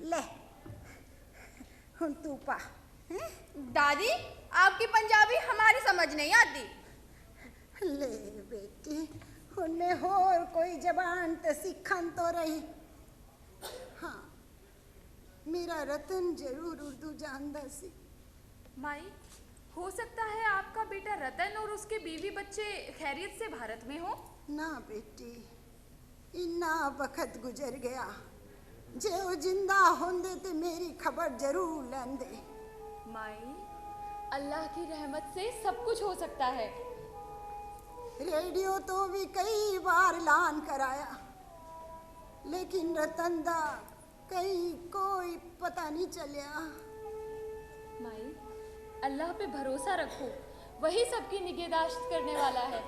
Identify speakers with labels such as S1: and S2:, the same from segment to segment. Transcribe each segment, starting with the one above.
S1: ले हुन तू पा।
S2: दादी आपकी पंजाबी हमारी समझ नहीं आती।
S1: ले बेटी हुन मैं होर कोई जबान ते सीखन तो रही। हाँ मेरा रतन जरूर उर्दू जानदा सी।
S3: माई, हो सकता है आपका बेटा रतन और उसके बीवी बच्चे खैरियत से भारत में हो।
S1: ना बेटी इन्ना वक्त गुजर गया, जे वो जिंदा होंदे ते मेरी खबर जरूर लेंदे।
S3: माई, अल्लाह की रहमत से सब कुछ हो सकता है।
S1: रेडियो तो भी कई बार ऐलान कराया, लेकिन रतन दा कहीं कोई पता नहीं चलिया।
S3: माई, अल्लाह पे भरोसा रखो, वही सबकी निगहदाश्त करने वाला है।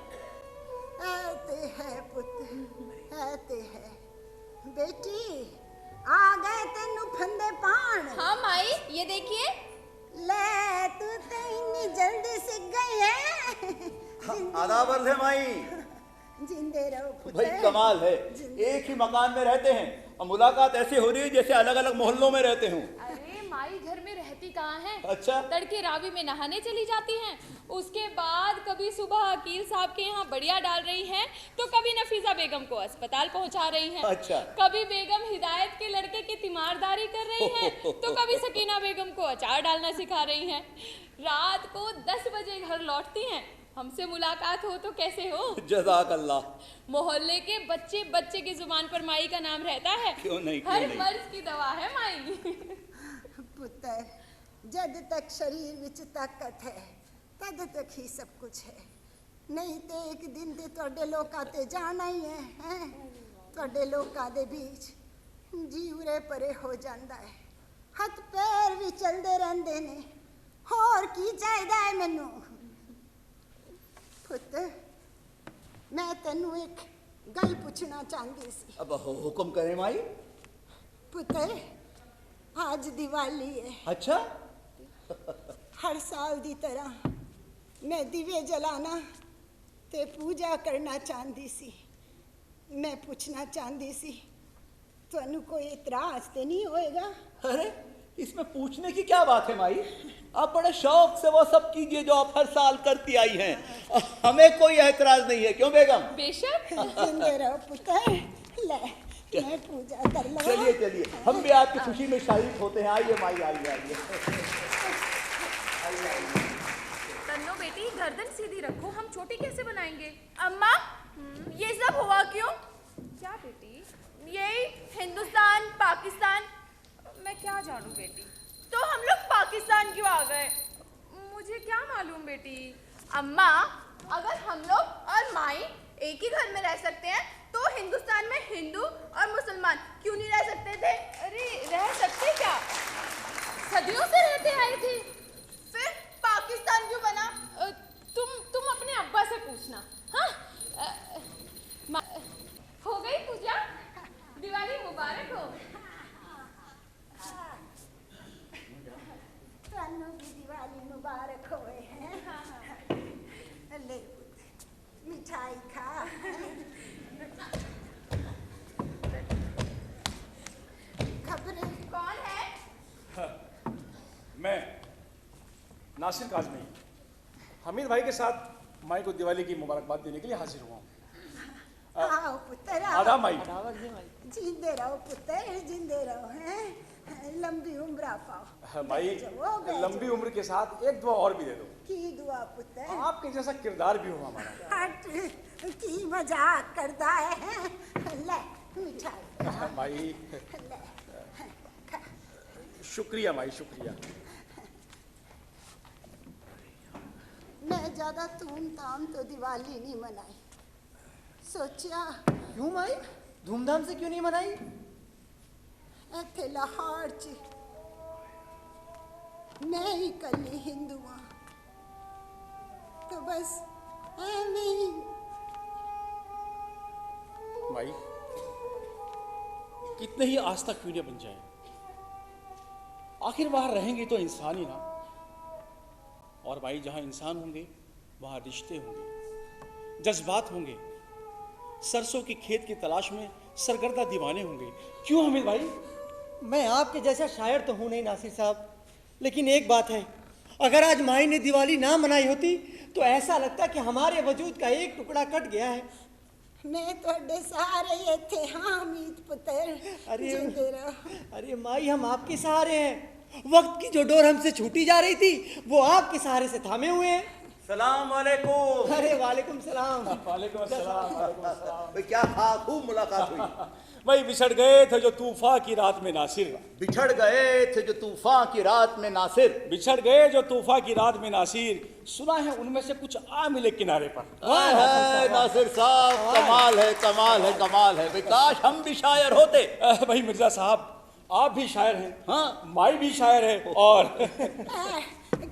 S1: ऐते है पुत्र, ऐते है। बेटी आ गए तेनू फंदे पान।
S2: हाँ माई, ये देखिए।
S1: ले तू तो इतनी जल्दी सीख गई है।
S4: आदाब है माई।
S1: जिंदे रहो पुत्र।
S4: भाई कमाल है, एक ही मकान में रहते हैं और मुलाकात ऐसे हो रही है जैसे अलग अलग मोहल्लों में रहते हूँ।
S3: अरे माई घर में रहती कहाँ है?
S4: अच्छा।
S3: तड़के रावी में नहाने चली जाती हैं, उसके बाद कभी सुबह अकील साहब के यहाँ बढ़िया डाल रही हैं, तो कभी नफीसा बेगम को अस्पताल पहुँचा रही हैं।
S4: अच्छा।
S3: कभी बेगम हिदायत के लड़के की तीमारदारी कर रही हैं, तो कभी सकीना बेगम को अचार डालना सिखा रही हैं। रात को 10 बजे घर लौटती हैं। हमसे मुलाकात हो तो कैसे हो?
S4: जज़ाक अल्लाह।
S3: मोहल्ले के बच्चे बच्चे की जुबान पर माई का नाम रहता है।
S4: क्यों नहीं, क्यों
S3: हर
S4: नहीं।
S3: मर्ज की दवा है माई।
S1: पुत्र जद तक शरीर विच ताकत है तद तक ही सब कुछ है, नहीं तो एक दिन ते तुहाडे लोकां ते जाना ही है, हैं? तुहाडे लोकां दे बीच जीवरे परे हो जांदा है, हथ पैर भी चलदे रहंदे ने, होर की चाहीदा है मैनू। पुत्र मैं तेनू एक गल पूछना चाहती सी।
S4: अब हुक्म करें माई।
S1: पुत्र आज दिवाली है।
S4: अच्छा।
S1: हर साल दी तरह मैं दिवे जलाना ते पूजा करना चाहती सी। मैं पूछना चाहती सी तुहानू कोई इतराज ते नहीं होएगा?
S4: अरे इसमें पूछने की क्या बात है माई, आप बड़े शौक से वो सब कीजिए जो आप हर साल करती आई हैं, हमें कोई एतराज नहीं है। क्यों बेगम?
S3: बेशक।
S1: जिंदे रहो पुत्र। ले मैं पूजा कर लूं।
S4: चलिए चलिए, हम भी आपकी खुशी में शरीक होते हैं। आइए माई, आइए आइए।
S3: तन्नो बेटी गर्दन सीधी रखो, हम चोटी कैसे बनाएंगे?
S2: अम्मा ये सब हुआ क्यों?
S3: क्या बेटी?
S2: यही हिंदुस्तान पाकिस्तान।
S3: मैं क्या जानूं बेटी,
S2: तो हम लोग पाकिस्तान क्यों आ गए?
S3: मुझे क्या मालूम बेटी।
S2: अम्मा अगर हम लोग और माई एक ही घर में रह सकते हैं तो हिंदुस्तान में हिंदू और मुसलमान क्यों नहीं रह सकते थे?
S3: अरे रह सकते क्या, सदियों से रहते आए थे।
S2: फिर पाकिस्तान क्यों बना?
S3: तुम अपने अब्बा से पूछना। हाँ हो गई पूजा? दिवाली मुबारक हो।
S1: तुहानू भी दिवाली मुबारक होए हैं। ले पुत्र मिठाई खा। खबरें
S2: कौन है?
S5: मैं नासिर काज़मी हमीद भाई के साथ माई को दिवाली की मुबारकबाद देने के लिए हाजिर हुआ हूँ।
S1: आओ पुत्र आओ।
S5: आदाब माई।
S1: जिंदे रहो पुत्र, जिंदे रहो हैं, लंबी उम्र पाओ।
S5: भाई लंबी उम्र के साथ एक दुआ और भी दे दो।
S1: की दुआ पुत्र?
S5: आपके जैसा किरदार भी हो हमारा।
S1: हट की मजाक करता है। ले मिठाई खा।
S5: भाई
S1: ले खा।
S5: शुक्रिया माई, शुक्रिया।
S1: मैं ज्यादा धूमधाम तो दिवाली नहीं मनाई, सोचा
S6: क्यों माई, धूमधाम से क्यों नहीं मनाई?
S1: इत्थे लाहौर च मैं ही कली हिंदू हाँ, तो बस ऐਵੇਂ ही।
S5: भाई कितने ही आस्था क्यों नहीं बन जाए, आखिर वहां रहेंगे तो इंसान ही ना। और भाई जहां इंसान होंगे वहां रिश्ते होंगे, जज्बात होंगे, सरसों की खेत की तलाश में सरगर्दा दीवाने होंगे। क्यों हमीद भाई?
S6: मैं आपके जैसा शायर तो हूं नहीं नासिर साहब, लेकिन एक बात है, अगर आज माई ने दिवाली ना मनाई होती तो ऐसा लगता कि हमारे वजूद का एक टुकड़ा कट गया है।
S1: मैं थोड़े सहारे ये थे हामिद पुत्र। जिंदे रहो।
S6: अरे माई, हम आपके सहारे हैं। वक्त की जो डोर हमसे छूटी जा रही थी वो आपके सहारे से थामे हुए हैं।
S4: सलाम वालेकुम।
S6: अरे वालेकुम सलाम।
S5: वालेकुम अस्सलाम, वालेकुम अस्सलाम।
S4: भाई क्या खूब मुलाकात हुई।
S5: भाई बिछड़ गए थे जो तूफान की रात में नासिर,
S4: बिछड़ गए थे जो तूफान की रात में नासिर,
S5: बिछड़ गए जो तूफान की रात में नासिर, सुना है उनमें से कुछ आ मिले किनारे पर।
S4: है नासिर साहब, कमाल है, कमाल है, कमाल है। भाई काश हम भी शायर होते।
S5: भाई मिर्जा साहब, आप भी शायर हैं,
S4: हाँ,
S5: माई भी शायर है, और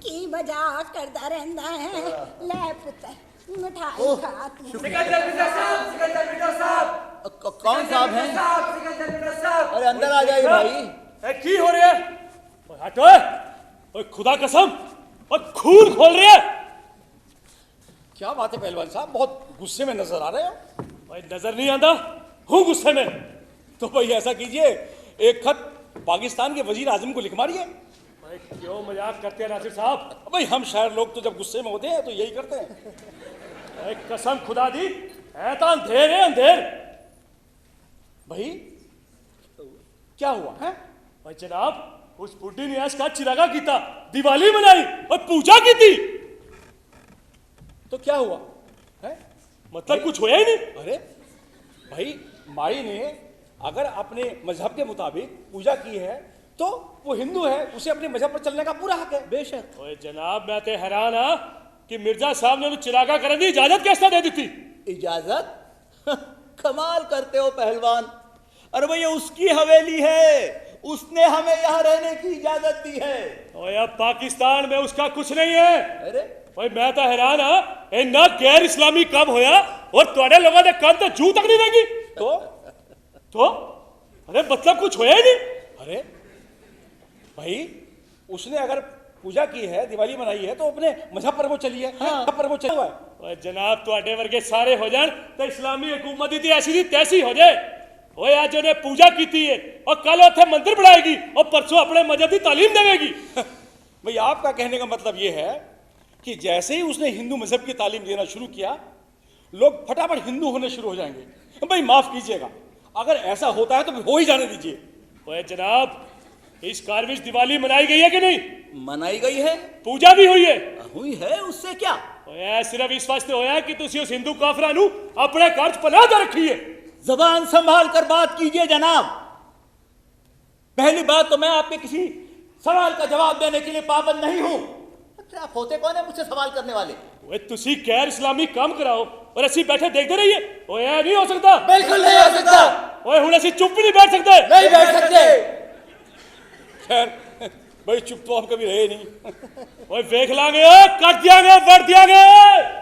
S1: की मजाक करता रहता है। ले पुत्र मिठाई खा तू।
S4: कौन साहब हैं? अरे अंदर आ जाइए भाई।
S5: की हो रही है? ओए हटो, ओए खुदा कसम, और खून खोल रही है। क्या बात है पहलवान साहब, बहुत गुस्से में नजर आ रहे हो। भाई नजर नहीं आता, हूँ गुस्से में। तो भाई ऐसा कीजिए, एक खत पाकिस्तान के वजीर आजम को लिख मारिए। भाई क्यों मजाक करते हैं नासिर साहब? भाई हम शायर लोग तो जब गुस्से में होते हैं तो यही करते हैं। भाई कसम खुदा दी, ऐसा अंधेर है, अंधेर। भाई क्या हुआ है? भाई जनाब, उस बुढ़ी ने आज का चिरागा कीता, दिवाली मनाई और पूजा की थी। तो क्या हुआ है? मतलब कुछ होया ही नहीं। अरे भाई, माई ने अगर अपने मजहब के मुताबिक पूजा की है तो वो हिंदू है, उसे अपने मजहब पर चलने का पूरा हक है। बेशक। ओए जनाब, मैं तो हैरान हाँ कि मिर्जा साहब ने चिरागा करने की इजाजत कैसे दे दी थी?
S4: इजाजत? कमाल करते हो पहलवान। अरे भैया, उसकी हवेली है, उसने हमें यहाँ रहने की इजाजत दी है।
S5: ओए अब पाकिस्तान में उसका कुछ नहीं है।
S4: अरे
S5: भाई मैं तो हैरान हाँ, इन्ना गैर इस्लामी कम होया और तुहाडे लोगों ने कम तो जू तक नहीं देगी। तो अरे मतलब कुछ होया ही नहीं। अरे भाई, उसने अगर पूजा की है, दिवाली मनाई है, तो अपने मजहब पर वो चली है। हाँ, पर वो चला है। जनाब, तुहाडे वर्गे सारे हो जान तो इस्लामी हुकूमत दी ऐसी दी तैसी हो जाए। ओए आज उन्हें पूजा की थी और कल उसे मंदिर बढ़ाएगी और परसों अपने मजहब की तालीम देगी। भाई आपका कहने का मतलब ये है कि जैसे ही उसने हिंदू मजहब की तालीम देना शुरू किया, लोग फटाफट हिंदू होने शुरू हो जाएंगे। भाई माफ कीजिएगा, अगर ऐसा होता है तो हो ही जाने दीजिए। ओए जनाब, इस कारविश दिवाली मनाई गई है कि नहीं?
S4: मनाई गई है,
S5: पूजा भी हुई है।
S4: हुई है, उससे क्या?
S5: ओए सिर्फ इस वास्ते होया कि तुसी उस हिंदू काफरा नू अपने घर च पनाह दे रखी है।
S4: जबान संभाल कर बात कीजिए जनाब। पहली बात तो मैं आपके किसी सवाल का जवाब देने के लिए पाबंद नहीं हूं। आप होते कौन है मुझसे सवाल करने वाले?
S5: ओए तुसी गैर इस्लामी काम कराओ और ऐसी बैठे देखते रहिए। ओए ऐ नहीं हो सकता।
S6: बिल्कुल नहीं हो सकता।
S5: ओए हुण ऐसी चुप भी नहीं बैठ सकते।
S6: नहीं बैठ सकते।
S5: खैर भाई, चुप तो हम कभी रहे नहीं। ओए देख लांगे, कट दियांगे, बढ़ दियांगे,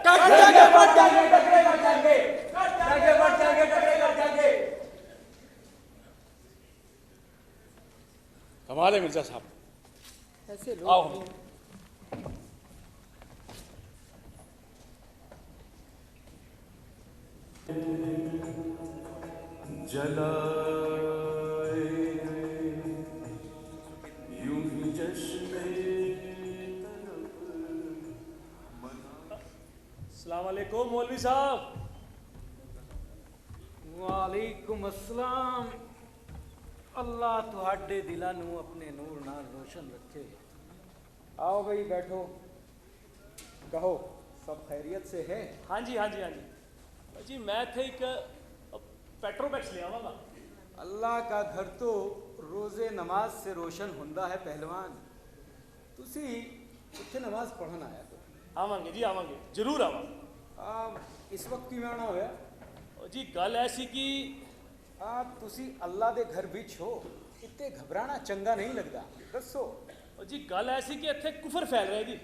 S6: कट जाएंगे, बढ़ जाएंगे, टकरे बढ़ जाएंगे, कट जाएंगे, बढ़ जाएंगे, टकरे बढ़ जाएंगे।
S5: कमाल है मिर्जा साहब।
S6: ऐसे
S5: आओ।
S6: लोग
S7: जलाए यूं ही जश्न
S5: अस्सलाम वालेकुम मौलवी साहब।
S8: वालेकुम अस्सलाम। अल्लाह तुहाडे दिलां नूं अपने नूर नाल रोशन रखे।
S6: आओ भाई, बैठो। कहो, सब खैरियत से है?
S5: हाँ जी, हाँ जी, हाँ जी। जी मैं थे एक पेट्रोमैक्स ले आवांगा।
S8: अल्लाह का घर तो रोजे नमाज से रोशन हुंदा है पहलवान। तुसी उत्थे नमाज पढ़न आया तो?
S5: आवांगे जी, आवांगे, जरूर आवांगे।
S8: इस वक्त की आना होया?
S5: जी गल ऐसी कि
S8: तुसी अल्लाह दे घर विच हो, इत्ते घबराना चंगा नहीं लगदा। दसो
S5: जी गल ऐसी कि इत्थे कुफर फैल रहा है जी।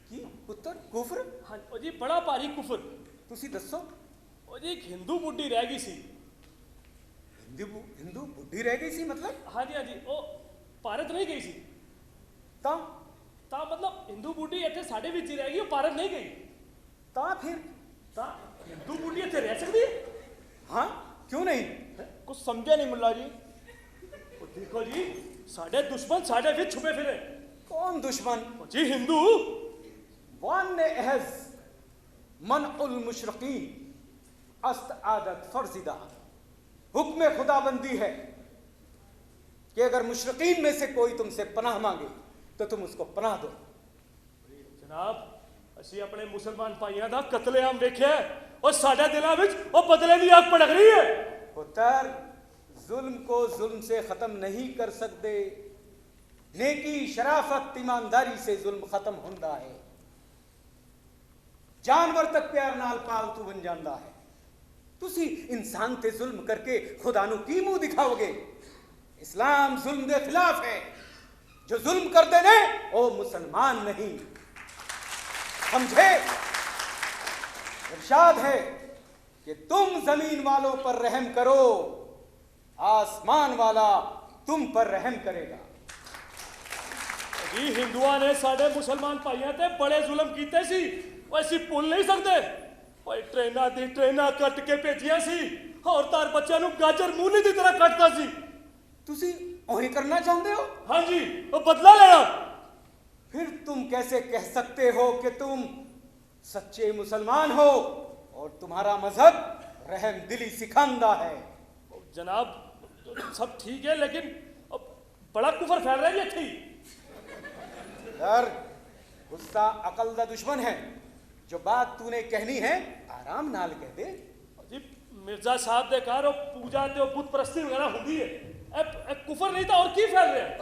S8: की पुत्र कुफर?
S5: हाँ जी, बड़ा भारी कुफर।
S8: तुसी दसो।
S5: जी एक हिंदू बुढ़ी रह गई सी।
S8: हिंदू बुढ़ी रह गई सी मतलब?
S5: हाँ जी, हाँ जी, वो भारत नहीं गई सी।
S8: ता
S5: मतलब हिंदू बुढ़ी इत्थे साडे विच ही रह गई, वो भारत नहीं गई।
S8: ता फिर
S5: ता हिंदू बुढ़ी इत्थे रह सकदी है?
S8: हाँ, क्यों नहीं?
S4: कुछ समझे नहीं मुल्ला जी।
S5: देखो जी, साढ़े दुश्मन साढ़े भी छुपे फिरे।
S8: कौन दुश्मन?
S5: जी हिंदू।
S8: वान ने अहज मन उल मुशरकीन अस्त आदत फर्जिदा। हुक्म खुदाबंदी है कि अगर मुशरकीन में से कोई तुमसे पनाह मांगे तो तुम उसको पनाह दो।
S5: जनाब, असी अपने मुसलमान भाइयों का कतलेआम देखिया और साडे दिलों में वो बदले की आग भड़क रही है।
S8: पुत्र, जुल्म को जुल्म से खत्म नहीं कर सकते। नेकी, शराफत, ईमानदारी से जुल्म खत्म होता है। जानवर तक प्यार नाल पालतू बन जाता है। तुसी इंसान ते जुल्म करके खुदा नू की मुंह दिखाओगे? इस्लाम जुल्म के खिलाफ है। जो जुल्म करते ने वो मुसलमान नहीं, समझे? इरशाद है कि तुम जमीन वालों पर रहम करो, आसमान वाला तुम पर रहम करेगा।
S5: जी हिंदुआ ने साडे मुसलमान भाइयों ते बड़े जुल्म कीते सी, वैसी भुल नहीं सकते। भाई ट्रेना दी ट्रेना कट के भेजिया सी और तार बच्चों नू गाजर मूली की तरह कटता सी।
S8: तुसी ओही करना चाहते हो?
S5: हाँ जी, वो बदला लेना।
S8: फिर तुम कैसे कह सकते हो कि तुम सच्चे मुसलमान हो और तुम्हारा मजहब रहम दिली सिखांदा है?
S5: जनाब, सब ठीक है, लेकिन अब बड़ा कुफर फैल रहा है ये थी।
S8: डर, गुस्सा अकल दा दुश्मन है। जो बात तूने कहनी है आराम नाल कह दे।
S5: जी मिर्जा साहब दे घर वो पूजा ते बुत परस्ती वगैरह होती है। अब कुफर नहीं था और की फैल रहा है?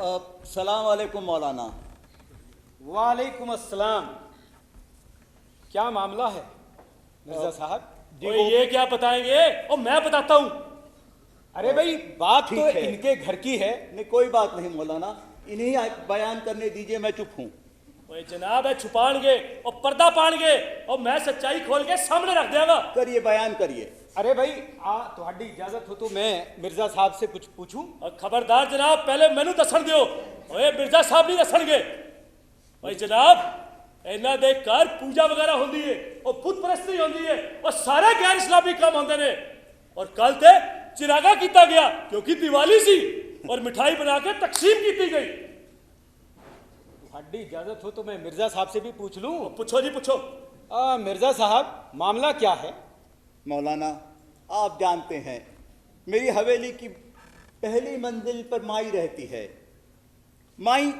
S4: सलाम वालेकुम मौलाना।
S8: वालेकुम अस्सलाम। क्या मामला है मिर्जा साहब?
S5: ये क्या बताएंगे? और मैं बताता हूँ।
S8: अरे भाई, बात
S4: ठीक
S8: तो
S4: है।
S8: इनके घर की है।
S4: नहीं, कोई बात नहीं मौलाना, इन्हीं बयान करने दीजिए, मैं चुप हूँ।
S5: ओए जनाब, है छुपाएंगे और पर्दा पाएंगे और मैं सच्चाई खोल के सामने रख देगा।
S4: करिए, बयान करिए।
S8: अरे भाई, तुम्हारी इजाजत हो तो मैं मिर्जा साहब से कुछ पूछूं?
S5: और खबरदार जनाब, पहले मैनू दसन दियो। ओए मिर्जा साहब नहीं दसणगे। भाई जनाब, इन्हां दे घर पूजा वगैरह होती है और बुत परस्ती होती है और सारे गैर इस्लामी काम होंदे ने। और कल ते चिरागा किया गया क्योंकि दिवाली सी और मिठाई बना के तकसीम की गई।
S8: तुम्हारी इजाजत हो तो मैं मिर्जा साहब से भी पूछ लूं?
S5: पूछो जी पूछो।
S8: मिर्जा साहब, मामला क्या है?
S4: मौलाना, आप जानते हैं मेरी हवेली की पहली मंजिल पर माई रहती है। माई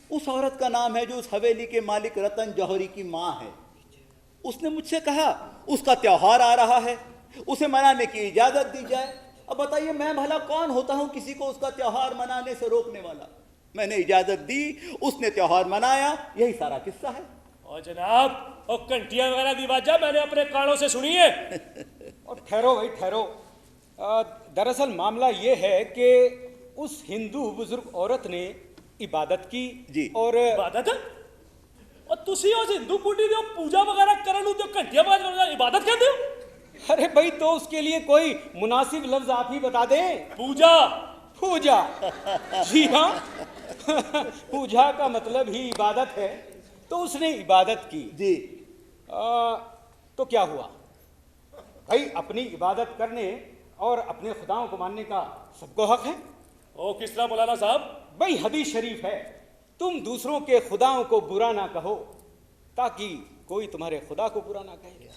S4: उस औरत का नाम है जो उस हवेली के मालिक रतन जौहरी की माँ है। उसने मुझसे कहा उसका त्योहार आ रहा है, उसे मनाने की इजाजत दी जाए। अब बताइए, मैं भला कौन होता हूं किसी को उसका त्योहार मनाने से रोकने वाला? मैंने इजाजत दी, उसने त्योहार मनाया, यही सारा किस्सा है।
S5: और जनाब, और घंटियां वगैरह की आवाज़ मैंने अपने कानों से सुनी है।
S8: और ठहरो भाई ठहरो। दरअसल मामला ये है कि उस हिंदू बुजुर्ग औरत ने इबादत की
S4: जी।
S8: और
S5: इबादत? और तुसी उस हिंदू बुढ़ी दी पूजा वगैरह करन ते घंटियां बजा इबादत कहते हो?
S8: अरे भाई, तो उसके लिए कोई मुनासिब लफ्ज आप ही बता दें।
S5: पूजा।
S8: पूजा? जी हाँ, पूजा का मतलब ही इबादत है। तो उसने इबादत की
S4: जी।
S8: तो क्या हुआ भाई? अपनी इबादत करने और अपने खुदाओं को मानने का सबको हक है।
S5: ओ किस तरह मौलाना साहब?
S8: भाई हदीस शरीफ है, तुम दूसरों के खुदाओं को बुरा ना कहो ताकि कोई तुम्हारे खुदा को बुरा ना कहे।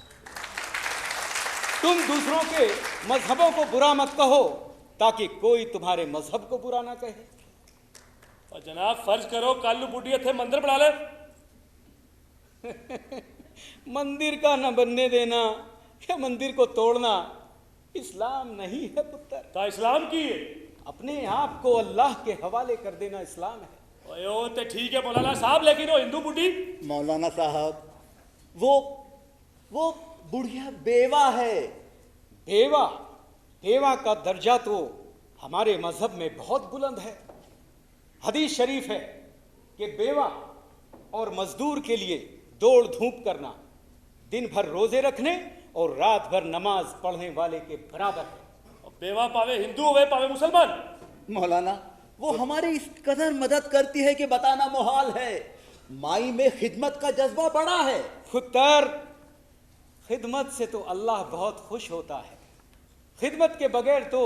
S8: तुम दूसरों के मजहबों को बुरा मत कहो ताकि कोई तुम्हारे मजहब को बुरा ना कहे।
S5: और जनाब, फर्ज करो कल बुढ़ी इत्थे मंदिर बना ले।
S8: मंदिर का न बनने देना या मंदिर को तोड़ना इस्लाम नहीं है पुत्र।
S5: ता इस्लाम की है?
S8: अपने आप को अल्लाह के हवाले कर देना इस्लाम है।
S5: ओए ओ ते ठीक है मौलाना साहब, लेकिन वो हिंदू बुढ़ी?
S4: मौलाना साहब, वो बुढ़िया बेवा है।
S8: बेवा? बेवा का दर्जा तो हमारे मजहब में बहुत बुलंद है। हदीस शरीफ है कि बेवा और मजदूर के लिए दौड़ धूप करना दिन भर रोजे रखने और रात भर नमाज पढ़ने वाले के बराबर है।
S5: बेवा पावे हिंदू होवे पावे मुसलमान।
S4: मौलाना, वो हमारी इस कदर मदद करती है कि बताना मुहाल है। माई में खिदमत का जज्बा बड़ा है।
S8: पुत्र, खिदमत से तो अल्लाह बहुत खुश होता है। खिदमत के बगैर तो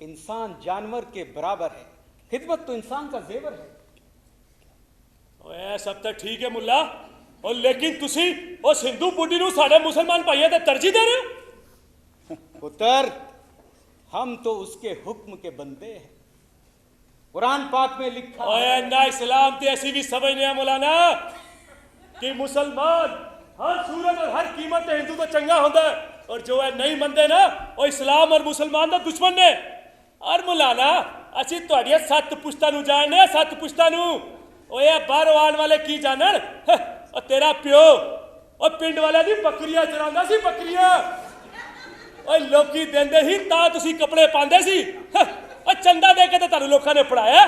S8: इंसान जानवर के बराबर है, खिदमत तो इंसान का जेवर है।
S5: ਓਏ ਸਭ ਤਾਂ ਠੀਕ ਹੈ ਮੁੱਲਾ, और लेकिन तुसी उस हिंदू बुढ़ी ਨੂੰ ਸਾਡੇ मुसलमान भाइयों ਤੇ ਤਰਜੀਹ ਦੇ ਰਹੇ ਹੋ।
S8: पुत्र, हम तो उसके हुक्म के बंदे हैं। कुरान पाक में लिखा
S5: ਓਏ
S8: है,
S5: ਨਾ इस्लाम ਤੇ ਅਸੀਂ ਵੀ ਸਮਝਦੇ ਹਾਂ ਮੌਲਾਨਾ कि मुसलमान हर सूरत और हर कीमत ਤੇ हिंदू ਤੋਂ ਚੰਗਾ ਹੁੰਦਾ ਹੈ, और जो है नहीं ਮੰਨਦੇ ਨਾ ਉਹ इस्लाम और मुसलमान ਦਾ ਦੁਸ਼ਮਣ ਨੇ। और ਮੌਲਾਨਾ ਅਸੀਂ ਤੁਹਾਡੀਆਂ 7 ਪੁਸ਼ਤਾਂ ਨੂੰ ਜਾਣਦੇ ਹਾਂ, 7 ਪੁਸ਼ਤਾਂ ਨੂੰ। ਓਏ ਬਾਹਰੋਂ ਆਉਣ ਵਾਲੇ ਕੀ ਜਾਣਨ? ਉਹ ਤੇਰਾ ਪਿਓ ਉਹ ਪਿੰਡ ਵਾਲਿਆਂ ਦੀ ਬੱਕਰੀਆਂ ਚਰਾਉਂਦਾ ਸੀ, ਬੱਕਰੀਆਂ। ਓਏ ਲੋਕੀ ਦਿੰਦੇ ਸੀ ਤਾਂ ਤੁਸੀਂ ਕੱਪੜੇ ਪਾਉਂਦੇ ਸੀ। ਉਹ ਚੰਦਾ ਦੇ ਕੇ ਤੇ ਤੁਹਾਨੂੰ ਲੋਕਾਂ ਨੇ ਪੜਾਇਆ।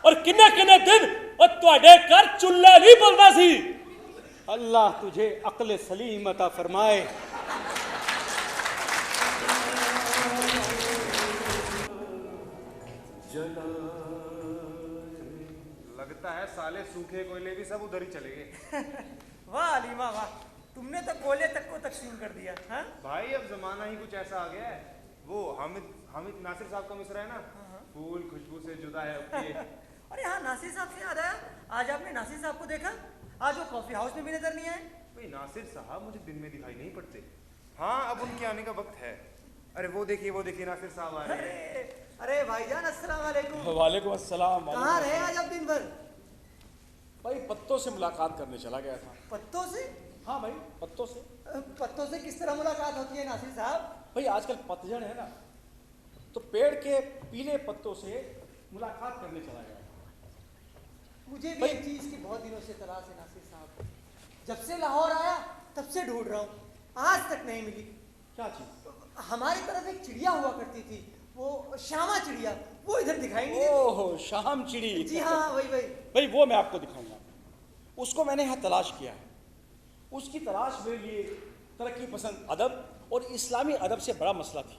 S5: और किन्ने किन्ने दिन और ਤੁਹਾਡੇ ਘਰ ਚੁੱਲ੍ਹਾ ਨਹੀਂ ਬਲਦਾ ਸੀ।
S8: अल्लाह तुझे अक्ल सलीम अता फरमाए।
S9: लगता है साले सूखे कोयले भी सब उधर ही चले गए।
S6: वाह अलीमा वाह, तुमने तो कोयले तक को तकसीम कर दिया। हाँ
S9: भाई अब जमाना ही कुछ ऐसा आ गया है। वो हामिद हामिद नासिर साहब का मिसरा है ना, फूल खुशबू से जुदा है उसके।
S6: अरे हाँ, नासिर साहब से याद आया, आज आपने नासिर साहब को देखा? आज वो कॉफी हाउस में भी नजर नहीं आए।
S9: भाई नासिर साहब मुझे दिन में दिखाई नहीं पड़ते। हाँ अब उनके आने का वक्त है। अरे वो देखिए नासिर साहब आ रहे हैं।
S6: अरे भाईजान अस्सलाम वालेकुम।
S5: वालेकुम अस्सलाम।
S6: कहाँ रहे आज आप दिन भर?
S5: भाई पत्तों से मुलाकात करने चला गया था।
S6: पत्तों से?
S5: हाँ भाई पत्तों से।
S6: पत्तों से किस तरह मुलाकात होती है नासिर साहब?
S5: भाई आजकल पतझड़ है ना, तो पेड़ के पीले पत्तों से मुलाकात करने चला गया।
S6: मुझे भी एक चीज की बहुत दिनों से तलाश है नासिर साहब। जब से लाहौर आया तब से ढूंढ रहा हूँ, आज तक नहीं मिली।
S5: क्या चीज?
S6: हमारी तरफ एक चिड़िया हुआ करती थी, वो श्यामा चिड़िया, वो इधर दिखाई नहीं देती।
S5: ओहो शाम चिड़ी।
S6: जी हाँ वही वही।
S5: भाई वो मैं आपको दिखाऊंगा, उसको मैंने यहाँ तलाश किया है। उसकी तलाश मेरे लिए तरक्की पसंद अदब और इस्लामी अदब से बड़ा मसला थी।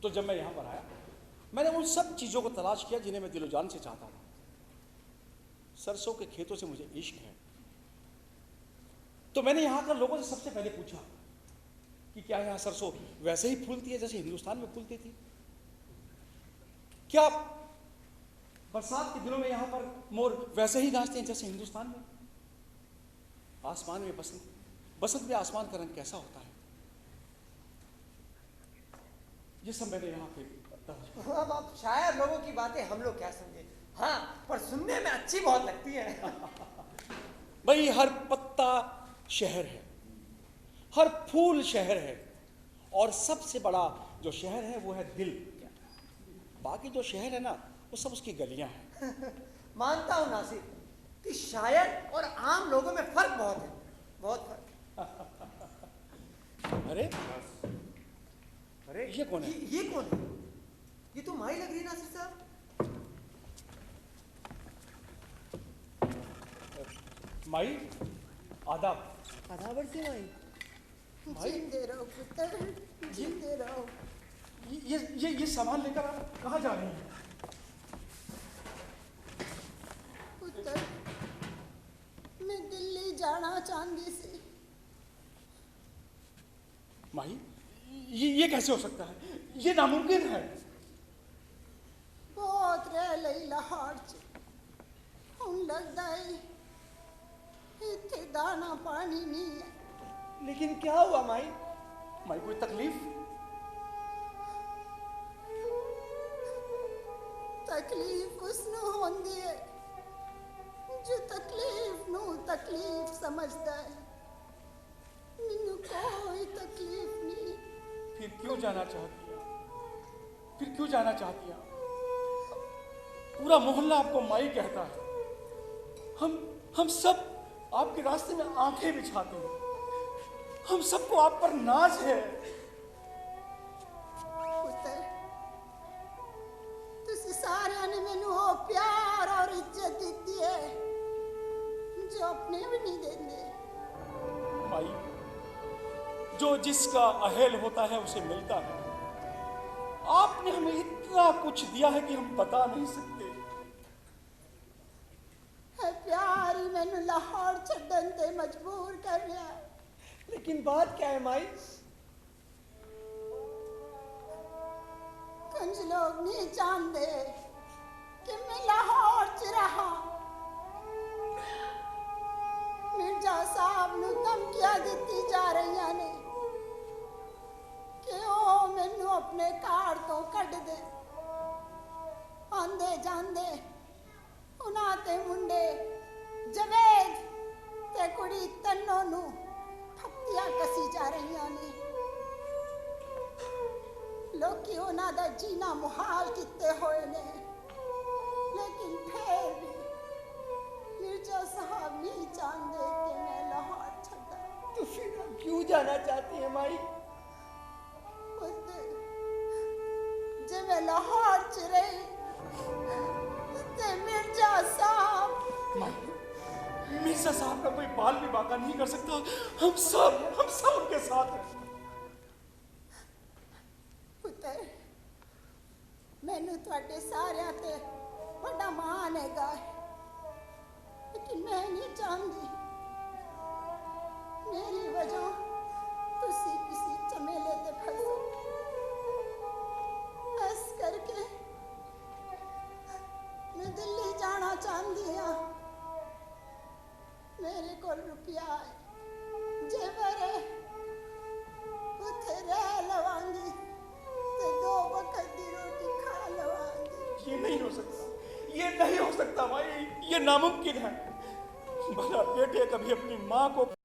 S5: तो जब मैं यहाँ पर आया, मैंने उन सब चीज़ों को तलाश किया जिन्हें मैं दिलो जान से चाहता था। सरसों के खेतों से मुझे इश्क है, तो मैंने यहाँ के लोगों से सबसे पहले पूछा कि क्या यहाँ सरसों वैसे ही फूलती है जैसे हिंदुस्तान में फूलती थी? क्या बरसात के दिनों में यहाँ पर मोर वैसे ही नाचते हैं जैसे हिंदुस्तान में? आसमान में बसंत में आसमान का रंग कैसा होता है? ये सब मैंने यहाँ पे
S6: अब आप शायर लोगों की बातें हम लोग क्या समझे। हाँ पर सुनने में अच्छी बहुत लगती है।
S5: भाई हर पत्ता शहर है, हर फूल शहर है, और सबसे बड़ा जो शहर है वो है दिल। बाकी जो शहर है ना वो सब उसकी गलियां हैं।
S6: मानता हूँ नासिर कि शायर और आम लोगों में फर्क बहुत है, बहुत फर्क।
S5: अरे
S9: अरे
S5: ये कौन है?
S6: ये कौन है? ये तो माई लग रही है नासिर साहब।
S5: माई आदाब।
S6: अदाबर से माई।
S1: जिंदे रहो पुत्र, जिंदे रहो।
S5: ये सामान लेकर आप कहाँ जा रहे हैं?
S1: पुत्र मैं दिल्ली जाना चाहती सी।
S5: माई ये कैसे हो सकता है? ये नामुमकिन है।
S1: बहुत रह लई लाहौर च, हुन लगदा है इत्थे दाना पानी नहीं है।
S6: लेकिन क्या हुआ माई?
S5: माई कोई तकलीफ?
S1: तकलीफ उसनू होंदी है जो तकलीफ नू तकलीफ समझदा है। मैनू कोई तकलीफ नहीं।
S5: फिर क्यों जाना चाहती है? फिर क्यों जाना चाहती है? पूरा मोहल्ला आपको माई कहता है। हम सब आपके रास्ते में आंखें बिछाते हैं। हम सबको आप पर नाज है।
S1: पुत्र तुसी सारिया ने मैनू वो प्यार और इज्जत दी है जो अपने भी नहीं देंगे।
S5: माई जो जिसका अहल होता है उसे मिलता है। आपने हमें इतना कुछ दिया है कि हम बता नहीं सकते।
S1: है प्यार ही मैनू लाहौर छड्डन ते मजबूर कर रहा है।
S6: लेकिन बात क्या है माई?
S1: कुछ लोग नहीं जानते कि मैं लाहौर च रहा मिर्जा साहब ਨੂੰ ਧਮਕੀਆਂ ਦਿੱਤੀ ਜਾ ਰਹੀਆਂ ਨੇ ਕਿ ਉਹ ਮੈਨੂੰ ਆਪਣੇ ਘਰ ਤੋਂ ਕੱਢ ਦੇ ਆਂਦੇ ਜਾਂਦੇ ਉਹਨਾਂ ਤੇ ਮੁੰਡੇ ਜਵੇਦ ਤੇ ਕੁੜੀ ਤੰਨੋ ਨੂੰ ਫੱਤੀਆਂ ਕਸੀ ਜਾ ਰਹੀਆਂ ਨੇ ਲੋਕੀ ਉਹਨਾਂ ਦਾ ਜੀਣਾ ਮੁਹਾਲ ਕੀਤੇ ਹੋਏ ਨੇ लेकिन फिर भी मिर्जा साहब नहीं जानते कि मैं लाहौर छड़ा
S6: तो फिर हम क्यों जाना चाहती हैं माई?
S1: जब मैं लाहौर च रही ते मिर्जा साहब
S5: मिर्जा साहब का कोई बाल भी बाका नहीं कर सकता। हम सब उनके साथ हैं।
S1: पुत्र मैनू तुहाडे सारियां ते बड़ा मान हैगा लेकिन मैं नहीं चाहती मेरी वजह तुसी किसी झमेले ते फसो इस करके मैं दिल्ली जाना चाहती हाँ मेरे को रुपया है जेवर है उथे रह लवांगी ते 2 वक्त की रोटी खा लवांगी।
S5: ये नहीं हो सकता, ये नहीं हो सकता भाई, ये नामुमकिन है। भला बेटे कभी अपनी माँ को